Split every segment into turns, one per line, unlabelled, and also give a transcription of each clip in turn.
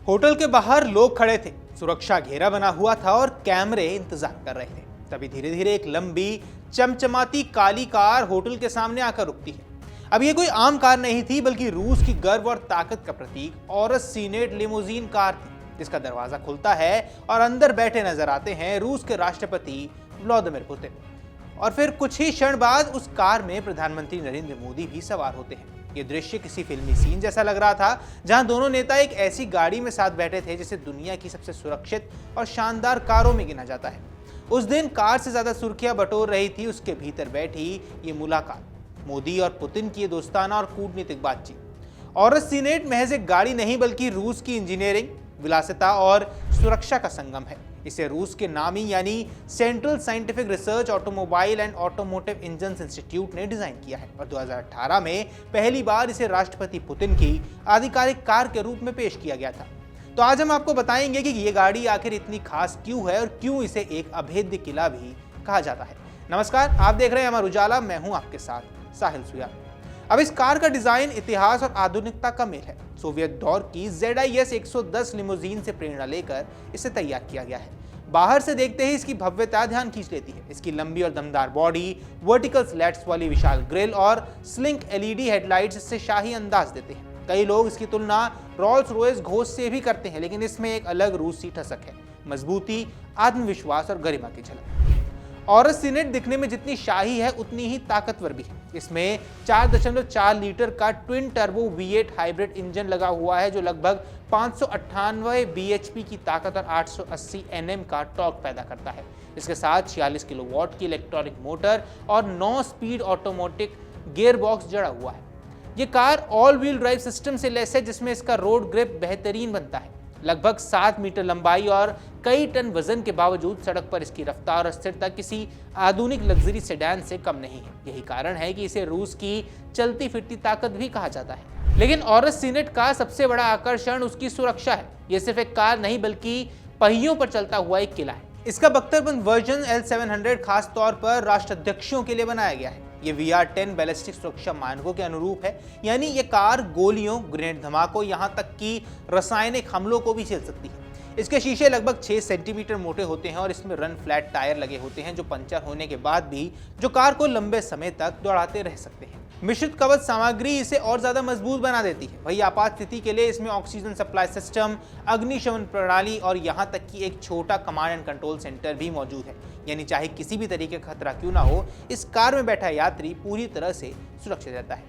Hotel के बाहर लोग खड़े थे, सुरक्षा घेरा बना हुआ था और कैमरे इंतजार कर रहे थे। तभी धीरे धीरे एक लंबी चमचमाती काली कार होटल के सामने आकर रुकती है। अब ये कोई आम कार नहीं थी, बल्कि रूस की गर्व और ताकत का प्रतीक औरस सीनेट लिमोजीन कार थी, जिसका दरवाजा खुलता है और अंदर बैठे नजर आते हैं रूस के राष्ट्रपति व्लादिमीर पुतिन। और फिर कुछ ही क्षण बाद उस कार में प्रधानमंत्री नरेंद्र मोदी भी सवार होते हैं। ये दृश्य किसी फिल्मी सीन जैसा लग रहा था, जहां दोनों नेता एक ऐसी गाड़ी में साथ बैठे थे जिसे दुनिया की सबसे सुरक्षित और शानदार कारों में गिना जाता है। उस दिन कार से ज्यादा सुर्खियां बटोर रही थी उसके भीतर बैठी ये मुलाकात, मोदी और पुतिन की दोस्ताना और कूटनीतिक बातचीत। औरस सीनेट महज एक गाड़ी नहीं, बल्कि रूस की इंजीनियरिंग, विलासिता और सुरक्षा का संगम है। इसे रूस के नामी यानी central scientific research automobile and automotive engines institute ने डिजाइन किया है और 2018 में पहली बार इसे राष्ट्रपति पुतिन की आधिकारिक कार के रूप में पेश किया गया था। तो आज हम आपको बताएंगे कि ये गाड़ी आखिर इतनी खास क्यों है और क्यों इसे एक अभेद्य किला भी कहा जाता है। नमस्कार, आप देख रहे हैं अमर उजाला, मैं हूं आपके साथ साहिल सुयार। अब इस कार का डिजाइन इतिहास और आधुनिकता का मेल है। सोवियत दौर की ZIS 110 लिमोजीन से प्रेरणा लेकर इसे तैयार किया गया है। बाहर से देखते ही इसकी भव्यता ध्यान खींच लेती है। इसकी लंबी और दमदार बॉडी, वर्टिकल स्लैट्स वाली विशाल ग्रिल और स्लिंक LED हेडलाइट्स इससे शाही अंदाज देते हैं। कई लोग इसकी तुलना रोल्स रॉयस घोस्ट से भी करते हैं, लेकिन इसमें एक अलग रूसी ठसक है, मजबूती, आत्मविश्वास और गरिमा की झलक। औरस सीनेट दिखने में जितनी शाही है उतनी ही ताकतवर भी है। इसमें 4.4 लीटर का twin turbo V8 hybrid engine लगा हुआ है, जो लगभग 598 bhp की ताकत और 880 Nm का टॉर्क पैदा करता है। इसके साथ 46 किलोवाट की इलेक्ट्रॉनिक मोटर और 9 स्पीड ऑटोमेटिक गियर बॉक्स जड़ा हुआ है। ये car all wheel drive system से लैस है, जिसमें इसका रोड ग्रिप बेहतरीन बनता है। लगभग 7 मीटर लंबाई और कई टन वजन के बावजूद सड़क पर इसकी रफ्तार और स्थिरता किसी आधुनिक लग्जरी सेडान से कम नहीं है। यही कारण है कि इसे रूस की चलती फिरती ताकत भी कहा जाता है। लेकिन औरस सीनेट का सबसे बड़ा आकर्षण उसकी सुरक्षा है। यह सिर्फ एक कार नहीं, बल्कि पहियों पर चलता हुआ एक किला है। इसका बख्तरबंद वर्जन L700 खास तौर पर राष्ट्राध्यक्षों के लिए बनाया गया है। ये VR10 बैलिस्टिक सुरक्षा मानकों के अनुरूप है, यानी ये कार गोलियों, ग्रेनेड धमाकों, यहाँ तक कि रासायनिक हमलों को भी झेल सकती है। इसके शीशे लगभग 6 सेंटीमीटर मोटे होते हैं और इसमें रन फ्लैट टायर लगे होते हैं, जो पंचर होने के बाद भी जो कार को लंबे समय तक दौड़ाते रह सकते हैं। मिश्रित कवच सामग्री इसे और ज्यादा मजबूत बना देती है। वही आपात स्थिति के लिए इसमें ऑक्सीजन सप्लाई सिस्टम, अग्निशमन प्रणाली और यहाँ तक कि एक छोटा कमांड एंड कंट्रोल सेंटर भी मौजूद है। यानी चाहे किसी भी तरीके का खतरा क्यों ना हो, इस कार में बैठा यात्री पूरी तरह से सुरक्षित रहता है।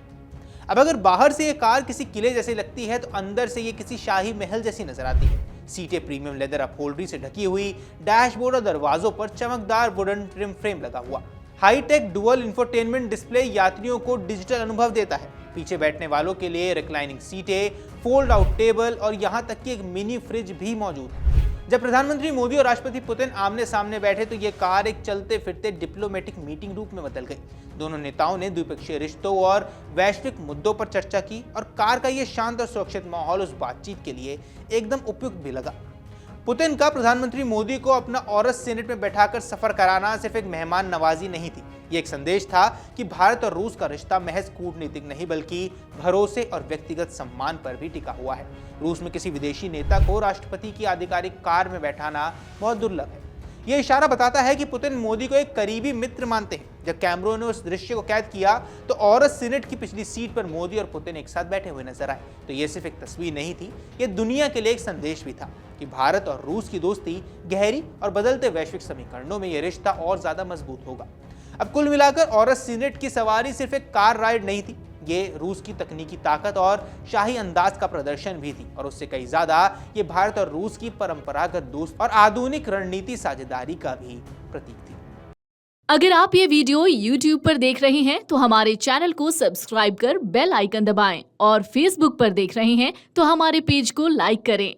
अब अगर बाहर से ये कार किसी किले जैसी लगती है, तो अंदर से ये किसी शाही महल जैसी नजर आती है। सीटें प्रीमियम लेदर अपहोल्डरी से ढकी हुई, डैशबोर्ड और दरवाजों पर चमकदार वुडन ट्रिम फ्रेम लगा हुआ। हाईटेक डुअल इंफोटेनमेंट डिस्प्ले यात्रियों को डिजिटल अनुभव देता है। पीछे बैठने वालों के लिए रिक्लाइनिंग सीटें, फोल्ड आउट टेबल और यहाँ तक कि एक मिनी फ्रिज भी मौजूद है। जब प्रधानमंत्री मोदी और राष्ट्रपति पुतिन आमने सामने बैठे, तो ये कार एक चलते फिरते डिप्लोमेटिक मीटिंग रूप में बदल गई। दोनों नेताओं ने द्विपक्षीय रिश्तों और वैश्विक मुद्दों पर चर्चा की और कार का ये शांत और सुरक्षित माहौल उस बातचीत के लिए एकदम उपयुक्त भी लगा। पुतिन का प्रधानमंत्री मोदी को अपना औरस सीनेट में बैठाकर सफर कराना सिर्फ एक मेहमान नवाजी नहीं थी, ये एक संदेश था कि भारत और रूस का रिश्ता महज कूटनीतिक नहीं, बल्कि भरोसे और व्यक्तिगत सम्मान पर भी टिका हुआ है। रूस में किसी विदेशी नेता को राष्ट्रपति की आधिकारिक कार में बैठाना बहुत दुर्लभ है। यह इशारा बताता है कि पुतिन मोदी को एक करीबी मित्र मानते हैं। जब कैमरों ने उस दृश्य को कैद किया, तो औरस सीनेट की पिछली सीट पर मोदी और पुतिन एक साथ बैठे हुए नजर आए। तो यह सिर्फ एक तस्वीर नहीं थी, यह दुनिया के लिए एक संदेश भी था कि भारत और रूस की दोस्ती गहरी और बदलते वैश्विक समीकरणों में यह रिश्ता और ज्यादा मजबूत होगा। अब कुल मिलाकर औरस सीनेट की सवारी सिर्फ एक कार राइड नहीं थी, ये रूस की तकनीकी ताकत और शाही अंदाज का प्रदर्शन भी थी, और उससे कई ज्यादा ये भारत और रूस की परंपरागत दोस्त और आधुनिक रणनीति साझेदारी का भी प्रतीक थी।
अगर आप ये वीडियो YouTube पर देख रहे हैं, तो हमारे चैनल को सब्सक्राइब कर बेल आइकन दबाएं, और Facebook पर देख रहे हैं तो हमारे पेज को लाइक करें।